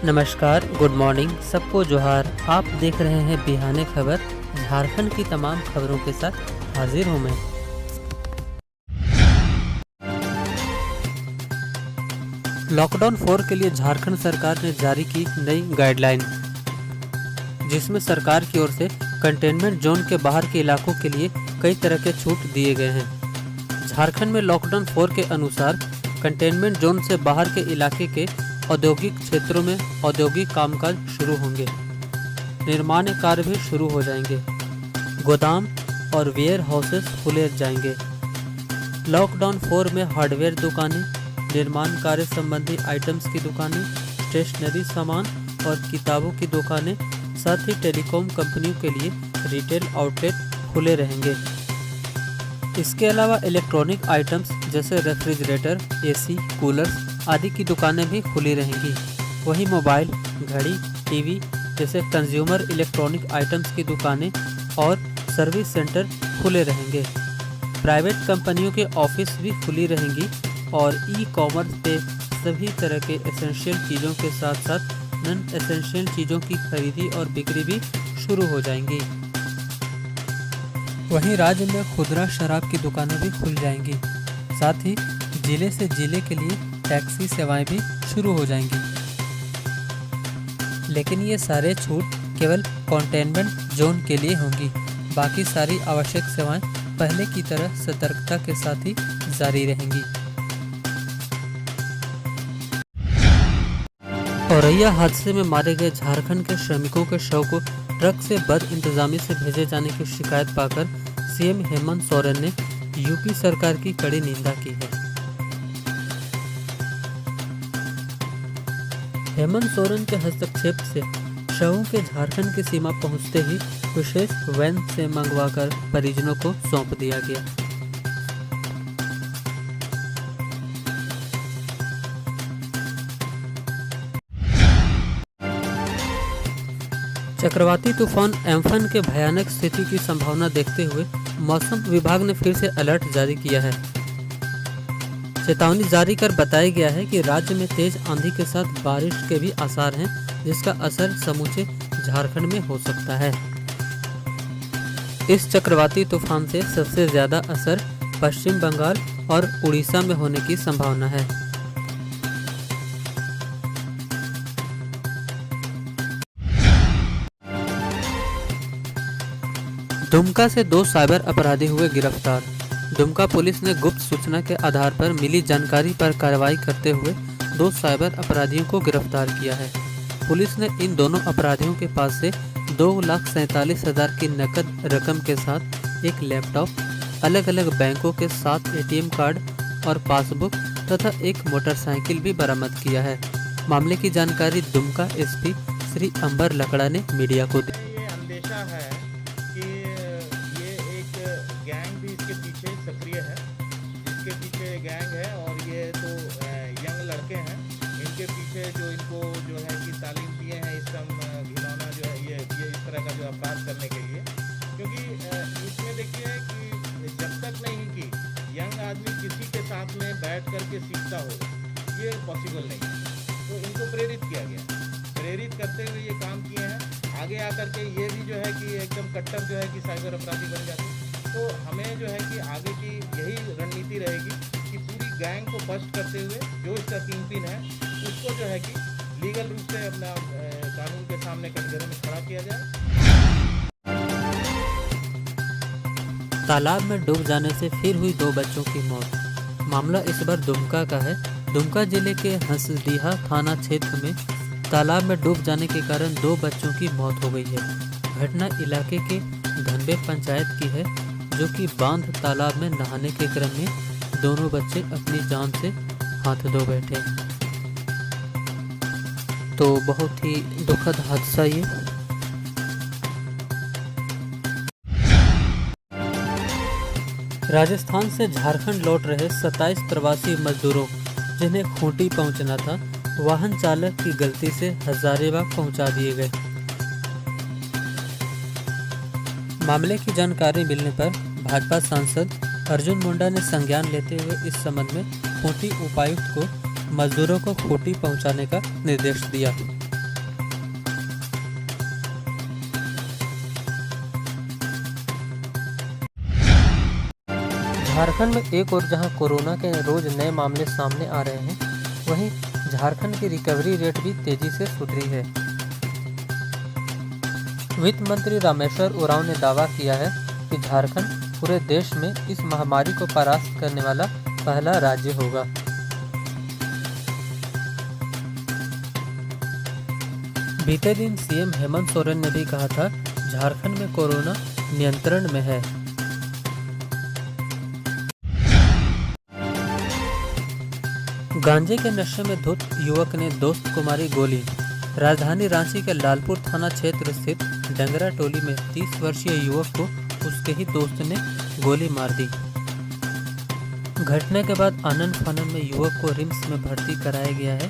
नमस्कार, good morning, सबको जोहार। आप देख रहे हैं बिहाने खबर। झारखंड की तमाम खबरों के साथ हाजिर हूँ मैं। लॉकडाउन 4 के लिए झारखंड सरकार ने जारी की नई गाइडलाइन, जिसमें सरकार की ओर से कंटेनमेंट जोन के बाहर के इलाकों के लिए कई तरह के छूट दिए गए हैं। झारखंड में लॉकडाउन 4 के अनुसार कंटेनमेंट जोन से बाहर के इलाके के औद्योगिक क्षेत्रों में औद्योगिक कामकाज शुरू होंगे। निर्माण कार्य भी शुरू हो जाएंगे। गोदाम और वेयर हाउसेस खुले जाएंगे। लॉकडाउन 4 में हार्डवेयर दुकानें, निर्माण कार्य संबंधी आइटम्स की दुकानें, स्टेशनरी सामान और किताबों की दुकानें, साथ ही टेलीकॉम कंपनियों के लिए रिटेल आउटलेट खुले रहेंगे। इसके अलावा इलेक्ट्रॉनिक आइटम्स जैसे रेफ्रिजरेटर, एसी, कूलर्स आदि की दुकानें भी खुली रहेंगी। वहीं मोबाइल, घड़ी, टीवी जैसे कंज्यूमर इलेक्ट्रॉनिक आइटम्स की दुकानें और सर्विस सेंटर खुले रहेंगे। प्राइवेट कंपनियों के ऑफिस भी खुली रहेंगी और ई कॉमर्स पे सभी तरह के एसेंशियल चीज़ों के साथ साथ नॉन एसेंशियल चीज़ों की खरीदी और बिक्री भी शुरू हो जाएंगी। वहीं राज्य में खुदरा शराब की दुकानें भी खुल जाएंगी। साथ ही जिले से जिले के लिए टैक्सी सेवाएं भी शुरू हो जाएंगी। लेकिन ये सारे छूट केवल कंटेनमेंट जोन के लिए होंगी। बाकी सारी आवश्यक सेवाएं पहले की तरह सतर्कता के साथ ही जारी रहेंगी। औरैया हादसे में मारे गए झारखंड के श्रमिकों के शव को ट्रक से बदइंतजामी से भेजे जाने की शिकायत पाकर सीएम हेमंत सोरेन ने यूपी सरकार की कड़ी निंदा की है। हेमंत सोरेन के हस्तक्षेप से शवों के झारखंड की सीमा पहुंचते ही विशेष वैन से मंगवाकर परिजनों को सौंप दिया गया। चक्रवाती तूफान एम्फन के भयानक स्थिति की संभावना देखते हुए मौसम विभाग ने फिर से अलर्ट जारी किया है। चेतावनी जारी कर बताया गया है कि राज्य में तेज आंधी के साथ बारिश के भी आसार हैं, जिसका असर समूचे झारखंड में हो सकता है। इस चक्रवाती तूफान से सबसे ज्यादा असर पश्चिम बंगाल और उड़ीसा में होने की संभावना है। दुमका से 2 साइबर अपराधी हुए गिरफ्तार। दुमका पुलिस ने गुप्त सूचना के आधार पर मिली जानकारी पर कार्रवाई करते हुए 2 साइबर अपराधियों को गिरफ्तार किया है। पुलिस ने इन दोनों अपराधियों के पास से 2,47,000 की नकद रकम के साथ एक लैपटॉप, अलग अलग बैंकों के 7 एटीएम कार्ड और पासबुक तथा एक मोटरसाइकिल भी बरामद किया है। मामले की जानकारी दुमका एसपी श्री अंबर लकड़ा ने मीडिया को दी। गैंग भी इसके पीछे सक्रिय है, इसके पीछे गैंग है और ये तो यंग लड़के हैं। इनके पीछे इनको है कि तालीम दिए हैं इस घिनौना जो है ये इस तरह का जो अपराध करने के लिए। क्योंकि इसमें देखिए कि जब तक नहीं कि यंग आदमी किसी के साथ में बैठ करके सीखता हो, ये पॉसिबल नहीं है। तो इनको प्रेरित किया गया, प्रेरित करते हुए ये काम किए हैं। आगे आकर के ये भी जो है कि एकदम कट्टर जो है कि साइबर अपराधी बन जाते हैं। तो हमें जो है कि आगे की यही रणनीति रहेगी कि पूरी गैंग को बस्ट करते हुए जो इसका किंगपिन है उसको जो है कि लीगल रूप से अपना कानून के सामने कटघरे में खड़ा किया जाए। तालाब में डूब जाने से फिर हुई 2 बच्चों की मौत। मामला इस बार दुमका का है। दुमका जिले के हंसडीहा थाना क्षेत्र में तालाब में डूब जाने के कारण 2 बच्चों की मौत हो गई है। घटना इलाके के धनबे पंचायत की है, जो कि बांध तालाब में नहाने के क्रम में दोनों बच्चे अपनी जान से हाथ धो बैठे। तो बहुत ही दुखद हादसा ये। राजस्थान से झारखंड लौट रहे 27 प्रवासी मजदूरों जिन्हें खूंटी पहुंचना था, वाहन चालक की गलती से हजारीबाग पहुंचा दिए गए। मामले की जानकारी मिलने पर भाजपा सांसद अर्जुन मुंडा ने संज्ञान लेते हुए इस संबंध में खूंटी उपायुक्त को मजदूरों को खूंटी पहुंचाने का निर्देश दिया। झारखंड में एक और जहां कोरोना के रोज नए मामले सामने आ रहे हैं, वहीं झारखंड की रिकवरी रेट भी तेजी से सुधरी है। वित्त मंत्री रामेश्वर उरांव ने दावा किया है कि झारखंड पूरे देश में इस महामारी को परास्त करने वाला पहला राज्य होगा। बीते दिन सीएम हेमंत सोरेन ने भी कहा था, झारखंड में कोरोना नियंत्रण में है। गांजे के नशे में धुत युवक ने दोस्त को मारी गोली। राजधानी रांची के लालपुर थाना क्षेत्र स्थित डंगरा टोली में 30 वर्षीय युवक को उसके ही दोस्त ने गोली मार दी। घटना के बाद आनन फानन में युवक को रिम्स में भर्ती कराया गया है,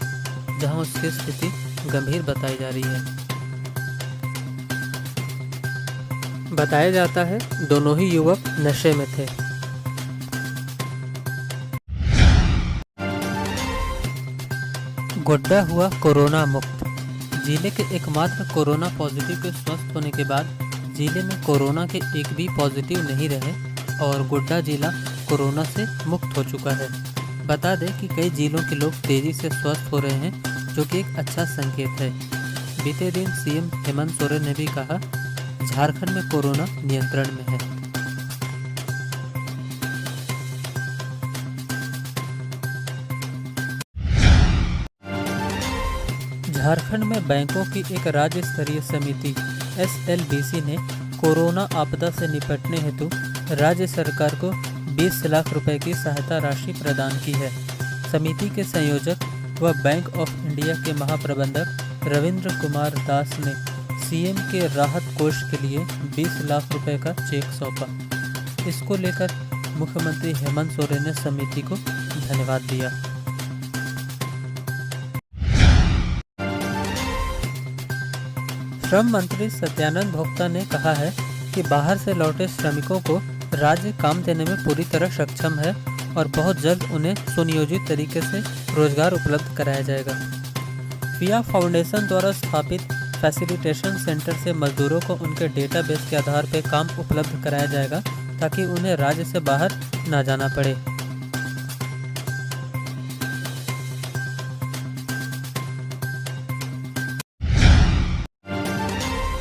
जहां उसकी स्थिति गंभीर बताई जा रही है। बताया जाता है दोनों ही युवक नशे में थे। गोड्डा हुआ कोरोना मुक्त। जिले के एकमात्र कोरोना पॉजिटिव के स्वस्थ होने के बाद जिले में कोरोना के एक भी पॉजिटिव नहीं रहे और गोड्डा जिला कोरोना से मुक्त हो चुका है। बता दें कि कई जिलों के लोग तेजी से स्वस्थ हो रहे हैं, जो कि एक अच्छा संकेत है। बीते दिन सीएम हेमंत सोरेन ने भी कहा, झारखंड में कोरोना नियंत्रण में है। झारखंड में बैंकों की एक राज्य स्तरीय समिति SLBC ने कोरोना आपदा से निपटने हेतु राज्य सरकार को 20 लाख रुपए की सहायता राशि प्रदान की है। समिति के संयोजक व बैंक ऑफ इंडिया के महाप्रबंधक रविंद्र कुमार दास ने सीएम के राहत कोष के लिए 20 लाख रुपए का चेक सौंपा। इसको लेकर मुख्यमंत्री हेमंत सोरेन ने समिति को धन्यवाद दिया। श्रम मंत्री सत्यानंद भोक्ता ने कहा है कि बाहर से लौटे श्रमिकों को राज्य काम देने में पूरी तरह सक्षम है और बहुत जल्द उन्हें सुनियोजित तरीके से रोजगार उपलब्ध कराया जाएगा। फिया फाउंडेशन द्वारा स्थापित फैसिलिटेशन सेंटर से मजदूरों को उनके डेटाबेस के आधार पर काम उपलब्ध कराया जाएगा, ताकि उन्हें राज्य से बाहर न जाना पड़े।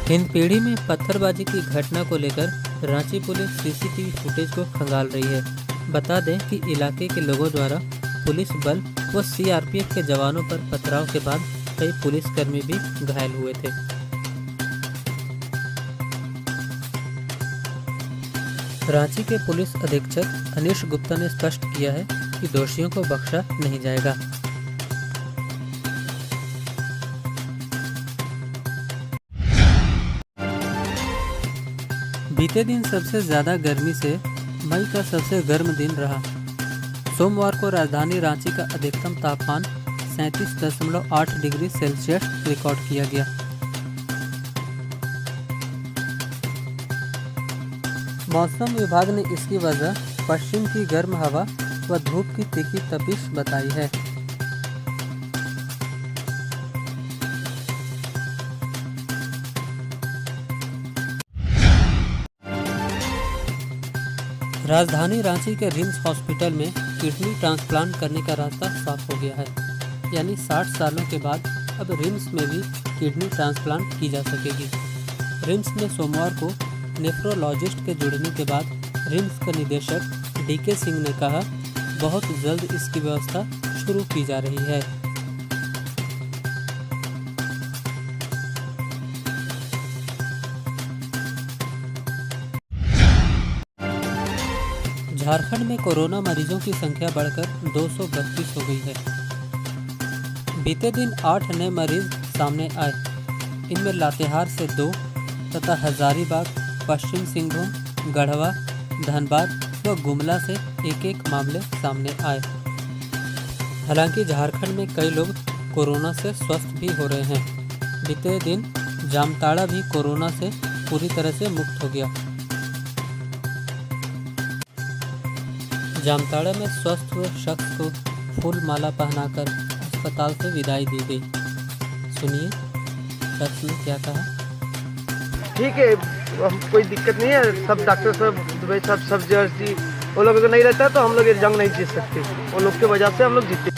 हिंदपीढ़ी में पत्थरबाजी की घटना को लेकर रांची पुलिस सीसीटीवी फुटेज को खंगाल रही है। बता दें कि इलाके के लोगों द्वारा पुलिस बल व सीआरपीएफ के जवानों पर पथराव के बाद कई पुलिसकर्मी भी घायल हुए थे। रांची के पुलिस अधीक्षक अनीश गुप्ता ने स्पष्ट किया है कि दोषियों को बख्शा नहीं जाएगा। बीते दिन सबसे ज्यादा गर्मी से मई का सबसे गर्म दिन रहा। सोमवार को राजधानी रांची का अधिकतम तापमान 37.8 डिग्री सेल्सियस रिकॉर्ड किया गया। मौसम विभाग ने इसकी वजह पश्चिम की गर्म हवा व धूप की तीखी तपिश बताई है। राजधानी रांची के रिम्स हॉस्पिटल में किडनी ट्रांसप्लांट करने का रास्ता साफ हो गया है, यानी 60 सालों के बाद अब रिम्स में भी किडनी ट्रांसप्लांट की जा सकेगी। रिम्स में सोमवार को नेफ्रोलॉजिस्ट के जुड़ने के बाद रिम्स का निदेशक DK सिंह ने कहा, बहुत जल्द इसकी व्यवस्था शुरू की जा रही है। झारखंड में कोरोना मरीजों की संख्या बढ़कर 232 हो गई है। बीते दिन 8 नए मरीज सामने आए। इनमें लातेहार से 2 तथा हजारीबाग, पश्चिम सिंहभूम, गढ़वा, धनबाद व गुमला से एक मामले सामने आए। हालांकि झारखंड में कई लोग कोरोना से स्वस्थ भी हो रहे हैं। बीते दिन जामताड़ा भी कोरोना से पूरी तरह से मुक्त हो गया। जामताड़ा में स्वस्थ हुए शख्स को फूल माला पहनाकर अस्पताल से विदाई दी गई। सुनिए शख्स ने क्या कहा। ठीक है, कोई दिक्कत नहीं है। सब डॉक्टर सब दुबई सब जर्सी वो लोग अगर नहीं रहता है तो हम लोग ये जंग नहीं जीत सकते। उन लोग की वजह से हम लोग जीते।